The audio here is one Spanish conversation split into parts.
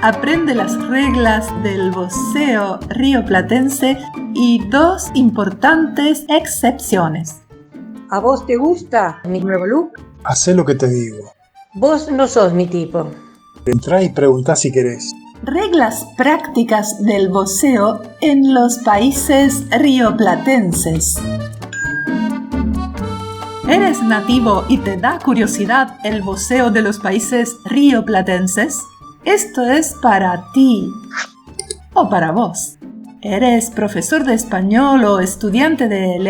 aprende las reglas del voceo rioplatense y 2 importantes excepciones. ¿A vos te gusta mi nuevo look? Hacé lo que te digo. Vos no sos mi tipo. Entrá y preguntá si querés. Reglas prácticas del voceo en los países rioplatenses. ¿Eres nativo y te da curiosidad el voceo de los países rioplatenses? Esto es para ti o para vos. ¿Eres profesor de español o estudiante de él?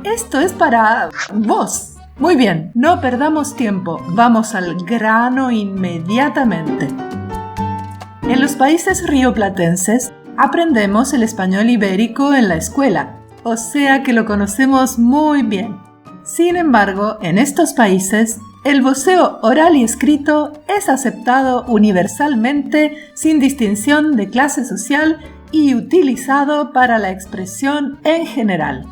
Esto es para vos. Muy bien, no perdamos tiempo, vamos al grano inmediatamente. En los países rioplatenses aprendemos el español ibérico en la escuela, o sea que lo conocemos muy bien. Sin embargo, en estos países, el voceo oral y escrito es aceptado universalmente sin distinción de clase social y utilizado para la expresión en general.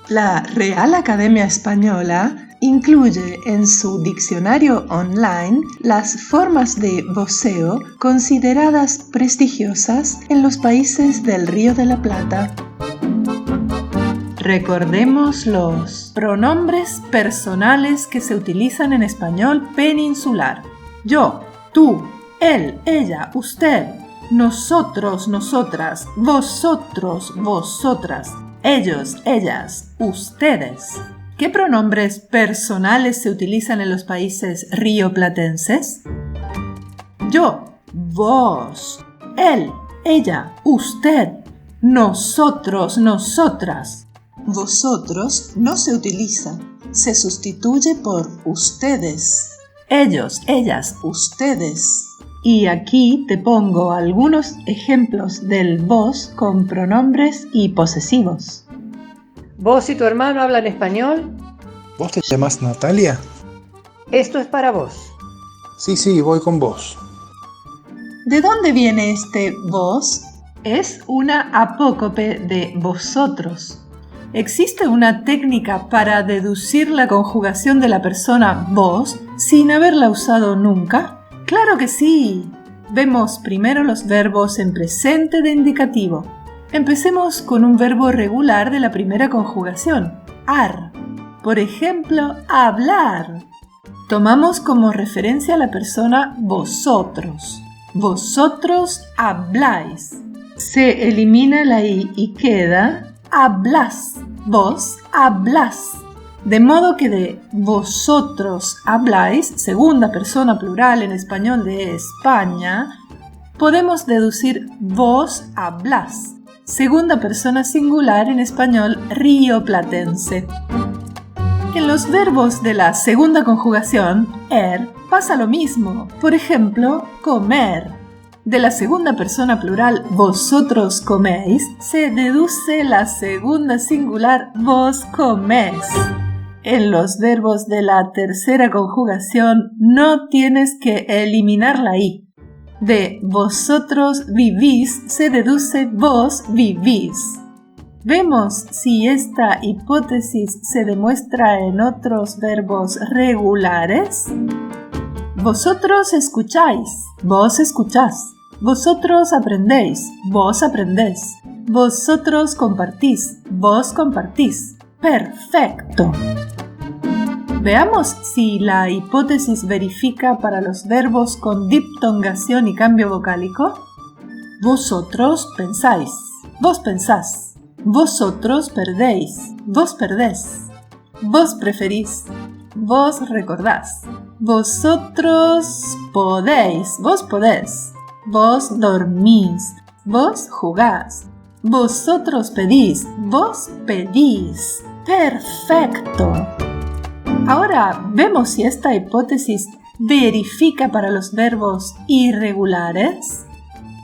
La Real Academia Española incluye en su diccionario online las formas de voceo consideradas prestigiosas en los países del Río de la Plata. Recordemos los pronombres personales que se utilizan en español peninsular. Yo, tú, él, ella, usted, nosotros, nosotras, vosotros, vosotras, ellos, ellas, ustedes. ¿Qué pronombres personales se utilizan en los países rioplatenses? Yo, vos, él, ella, usted, nosotros, nosotras. Vosotros no se utiliza, se sustituye por ustedes. Ellos, ellas, ustedes. Y aquí te pongo algunos ejemplos del vos con pronombres y posesivos. ¿Vos y tu hermano hablan español? ¿Vos te llamás Natalia? Esto es para vos. Sí, voy con vos. ¿De dónde viene este vos? Es una apócope de vosotros. ¿Existe una técnica para deducir la conjugación de la persona vos sin haberla usado nunca? ¡Claro que sí! Vemos primero los verbos en presente de indicativo. Empecemos con un verbo regular de la primera conjugación, ar. Por ejemplo, hablar. Tomamos como referencia a la persona vosotros. Vosotros habláis. Se elimina la i y queda hablas. Vos hablas. De modo que de vosotros habláis, segunda persona plural en español de España, podemos deducir vos hablás, segunda persona singular en español rioplatense. En los verbos de la segunda conjugación, er, pasa lo mismo. Por ejemplo, comer. De la segunda persona plural vosotros coméis, se deduce la segunda singular vos comés. En los verbos de la tercera conjugación no tienes que eliminar la i. De vosotros vivís se deduce vos vivís. Vemos si esta hipótesis se demuestra en otros verbos regulares. Vosotros escucháis, vos escuchás. Vosotros aprendéis, vos aprendés. Vosotros compartís, vos compartís. ¡Perfecto! Veamos si la hipótesis verifica para los verbos con diptongación y cambio vocálico. Vosotros pensáis, vos pensás. Vosotros perdéis, vos perdés. Vos preferís, vos recordás. Vosotros podéis, vos podés. Vos dormís, vos jugás. Vosotros pedís, vos pedís. ¡Perfecto! Ahora vemos si esta hipótesis verifica para los verbos irregulares.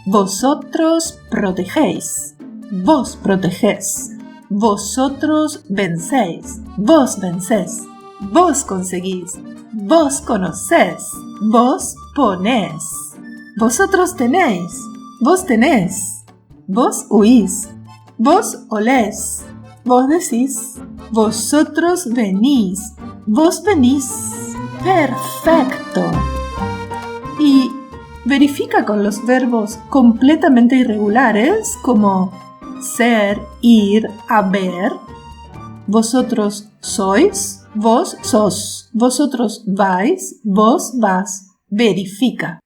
Vosotros protegéis, vos protegés. Vosotros vencéis, vos vencés. Vos conseguís, vos conocés, vos ponés. Vosotros tenéis, vos tenés. Vos huís, vos olés, vos decís. Vosotros venís, vos venís. ¡Perfecto! Y Verifica con los verbos completamente irregulares como ser, ir, haber. Vosotros sois, vos sos. Vosotros vais, vos vas. Verifica.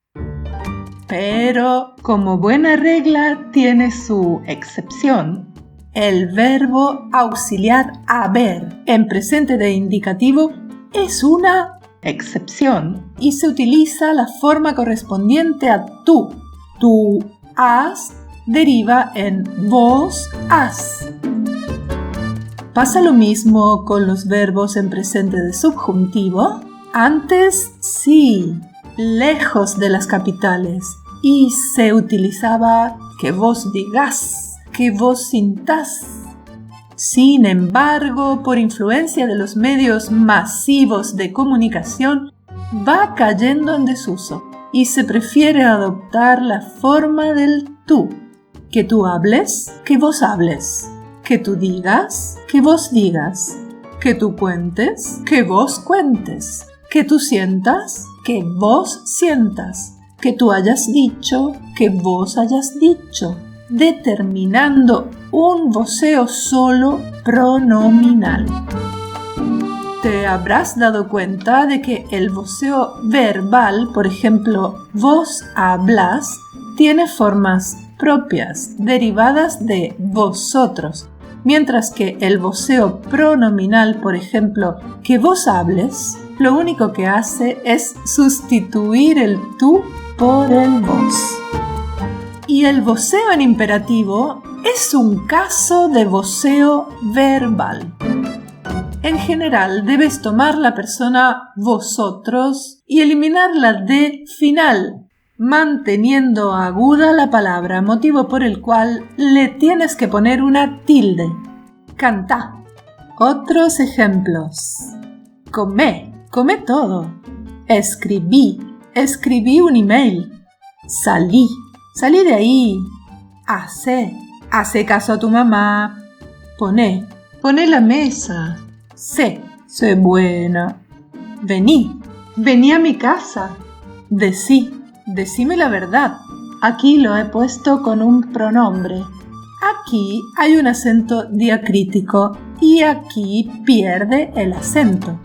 Pero, como buena regla, tiene su excepción. El verbo auxiliar haber en presente de indicativo es una excepción y se utiliza la forma correspondiente a tú. Tú has deriva en vos has. ¿Pasa lo mismo con los verbos en presente de subjuntivo? Antes sí, lejos de las capitales, y se utilizaba que vos digas, que vos sintás. Sin embargo, por influencia de los medios masivos de comunicación, va cayendo en desuso y se prefiere adoptar la forma del tú. Que tú hables, que vos hables. Que tú digas, que vos digas. Que tú cuentes, que vos cuentes. Que tú sientas, que vos sientas. Que tú hayas dicho, que vos hayas dicho. Determinando un voceo solo pronominal. Te habrás dado cuenta de que el voceo verbal, por ejemplo, vos hablas, tiene formas propias, derivadas de vosotros, mientras que el voceo pronominal, por ejemplo, que vos hables, lo único que hace es sustituir el tú por el vos. Y el voceo en imperativo es un caso de voceo verbal. En general, debes tomar la persona vosotros y eliminar la D final, manteniendo aguda la palabra, motivo por el cual le tienes que poner una tilde. Cantá. Otros ejemplos. Comé, comé todo. Escribí, escribí un email. Salí, salí de ahí. Hace caso a tu mamá. Poné, poné la mesa. Sé buena. Vení a mi casa. Decime la verdad. Aquí lo he puesto con un pronombre. Aquí hay un acento diacrítico y aquí pierde el acento.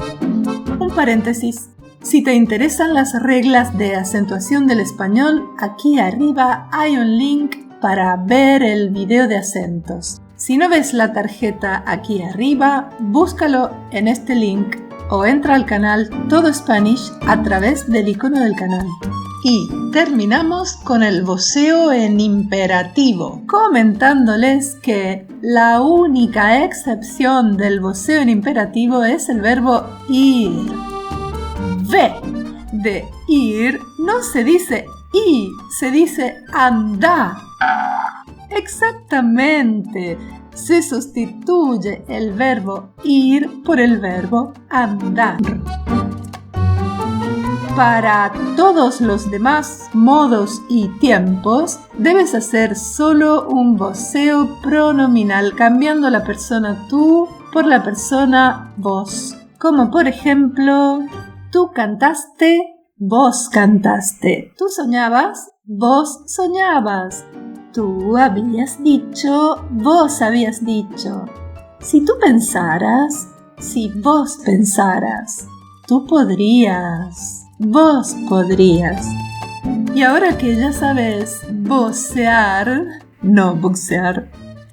Un paréntesis. Si te interesan las reglas de acentuación del español, aquí arriba hay un link para ver el video de acentos. Si no ves la tarjeta aquí arriba, búscalo en este link o entra al canal Todo Spanish a través del icono del canal. Y terminamos con el voceo en imperativo, comentándoles que la única excepción del voceo en imperativo es el verbo ir. Ve de ir no se dice i, se dice anda. Exactamente, se sustituye el verbo ir por el verbo andar. Para todos los demás modos y tiempos, debes hacer solo un voceo pronominal, cambiando la persona tú por la persona vos. Como por ejemplo, tú cantaste, vos cantaste. Tú soñabas, vos soñabas. Tú habías dicho, vos habías dicho. Si tú pensaras, si vos pensaras. Tú podrías. Vos podrías. Y ahora que ya sabes vocear, no boxear,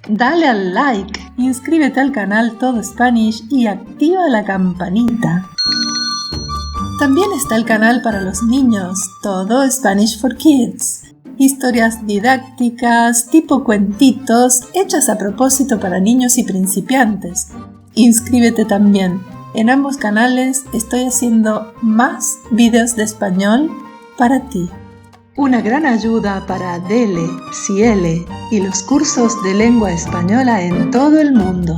dale al like, inscríbete al canal Todo Spanish y activa la campanita. También está el canal para los niños, Todo Spanish for Kids. Historias didácticas, tipo cuentitos, hechas a propósito para niños y principiantes. Inscríbete también. En ambos canales estoy haciendo más videos de español para ti. Una gran ayuda para Dele, Ciele y los cursos de lengua española en todo el mundo.